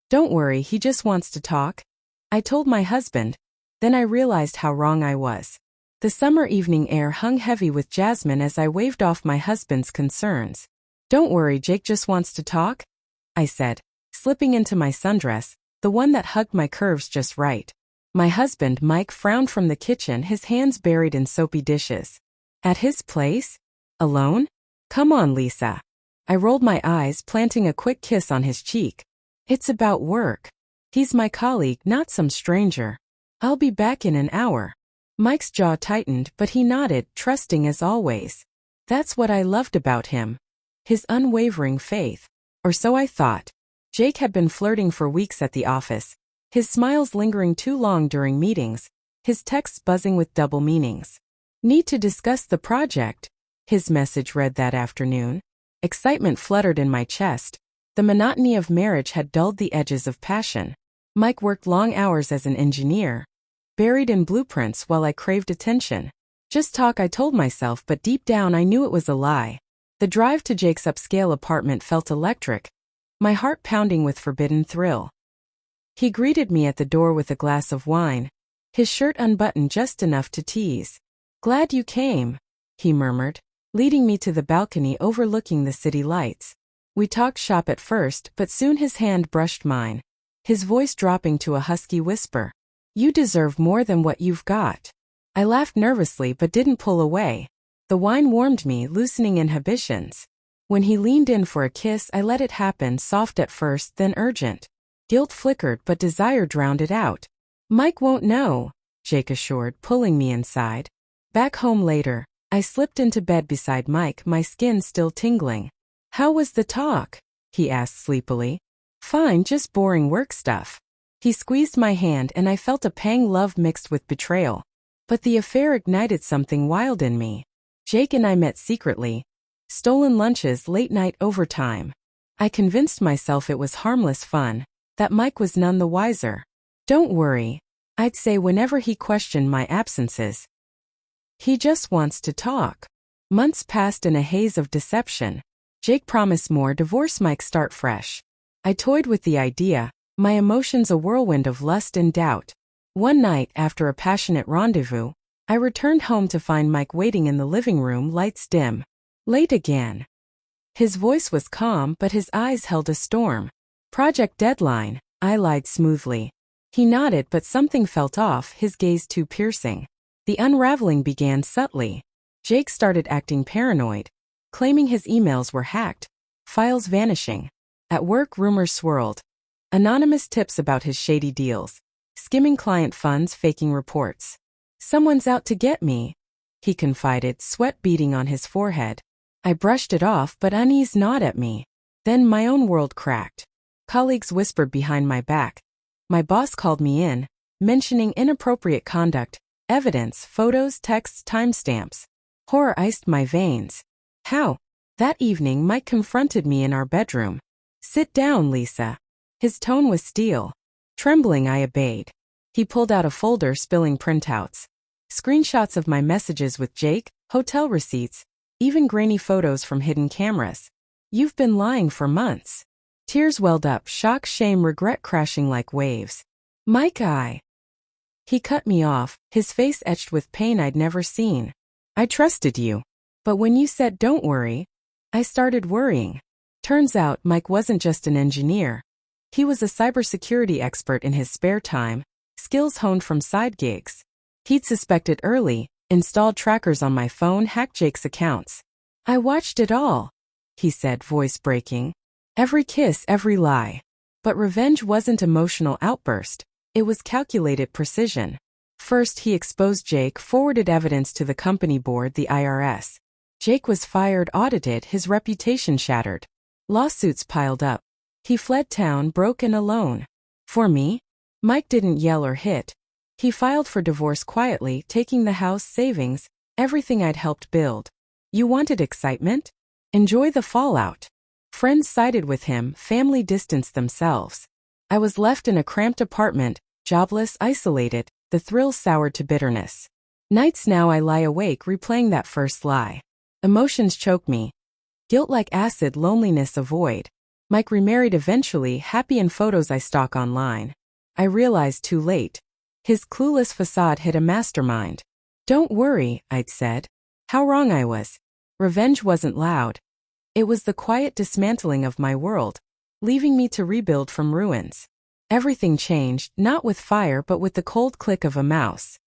Don't worry, he just wants to talk. I told my husband. Then I realized how wrong I was. The summer evening air hung heavy with jasmine as I waved off my husband's concerns. Don't worry, Jake just wants to talk, I said, slipping into my sundress, the one that hugged my curves just right. My husband, Mike, frowned from the kitchen, his hands buried in soapy dishes. At his place? Alone? Come on, Lisa. I rolled my eyes, planting a quick kiss on his cheek. It's about work. He's my colleague, not some stranger. I'll be back in an hour. Mike's jaw tightened, but he nodded, trusting as always. That's what I loved about him. His unwavering faith. Or so I thought. Jake had been flirting for weeks at the office, his smiles lingering too long during meetings, his texts buzzing with double meanings. Need to discuss the project, his message read that afternoon. Excitement fluttered in my chest. The monotony of marriage had dulled the edges of passion. Mike worked long hours as an engineer, buried in blueprints while I craved attention. Just talk, I told myself, but deep down I knew it was a lie. The drive to Jake's upscale apartment felt electric, my heart pounding with forbidden thrill. He greeted me at the door with a glass of wine, his shirt unbuttoned just enough to tease. Glad you came, he murmured, leading me to the balcony overlooking the city lights. We talked shop at first, but soon his hand brushed mine, his voice dropping to a husky whisper. You deserve more than what you've got. I laughed nervously but didn't pull away. The wine warmed me, loosening inhibitions. When he leaned in for a kiss, I let it happen, soft at first, then urgent. Guilt flickered, but desire drowned it out. Mike won't know, Jake assured, pulling me inside. Back home later, I slipped into bed beside Mike, my skin still tingling. How was the talk? He asked sleepily. Fine, just boring work stuff. He squeezed my hand and I felt a pang, love mixed with betrayal. But the affair ignited something wild in me. Jake and I met secretly. Stolen lunches, late night overtime. I convinced myself it was harmless fun, that Mike was none the wiser. Don't worry, I'd say whenever he questioned my absences. He just wants to talk. Months passed in a haze of deception. Jake promised more, divorce, Mike start fresh. I toyed with the idea, my emotions a whirlwind of lust and doubt. One night, after a passionate rendezvous, I returned home to find Mike waiting in the living room, lights dim. Late again. His voice was calm, but his eyes held a storm. Project deadline, I lied smoothly. He nodded, but something felt off, his gaze too piercing. The unraveling began subtly. Jake started acting paranoid, claiming his emails were hacked, files vanishing. At work, rumors swirled. Anonymous tips about his shady deals, skimming client funds, faking reports. Someone's out to get me, he confided, sweat beading on his forehead. I brushed it off, but unease gnawed at me. Then my own world cracked. Colleagues whispered behind my back. My boss called me in, mentioning inappropriate conduct, evidence, photos, texts, timestamps. Horror iced my veins. How? That evening, Mike confronted me in our bedroom. Sit down, Lisa. His tone was steel. Trembling, I obeyed. He pulled out a folder, spilling printouts. Screenshots of my messages with Jake, hotel receipts, even grainy photos from hidden cameras. You've been lying for months. Tears welled up, shock, shame, regret crashing like waves. Mike, He cut me off, his face etched with pain I'd never seen. I trusted you. But when you said don't worry, I started worrying. Turns out Mike wasn't just an engineer. He was a cybersecurity expert in his spare time, skills honed from side gigs. He'd suspected early, installed trackers on my phone, hacked Jake's accounts. I watched it all, he said, voice breaking. Every kiss, every lie. But revenge wasn't emotional outburst. It was calculated precision. First, he exposed Jake, forwarded evidence to the company board, the IRS. Jake was fired, audited, his reputation shattered. Lawsuits piled up. He fled town, broke and alone. For me? Mike didn't yell or hit. He filed for divorce quietly, taking the house, savings, everything I'd helped build. You wanted excitement? Enjoy the fallout. Friends sided with him, family distanced themselves. I was left in a cramped apartment, jobless, isolated, the thrill soured to bitterness. Nights now I lie awake replaying that first lie. Emotions choke me. Guilt like acid, loneliness a void. Mike remarried eventually, happy in photos I stalk online. I realized too late. His clueless facade hid a mastermind. Don't worry, I'd said. How wrong I was. Revenge wasn't loud. It was the quiet dismantling of my world, leaving me to rebuild from ruins. Everything changed, not with fire but with the cold click of a mouse.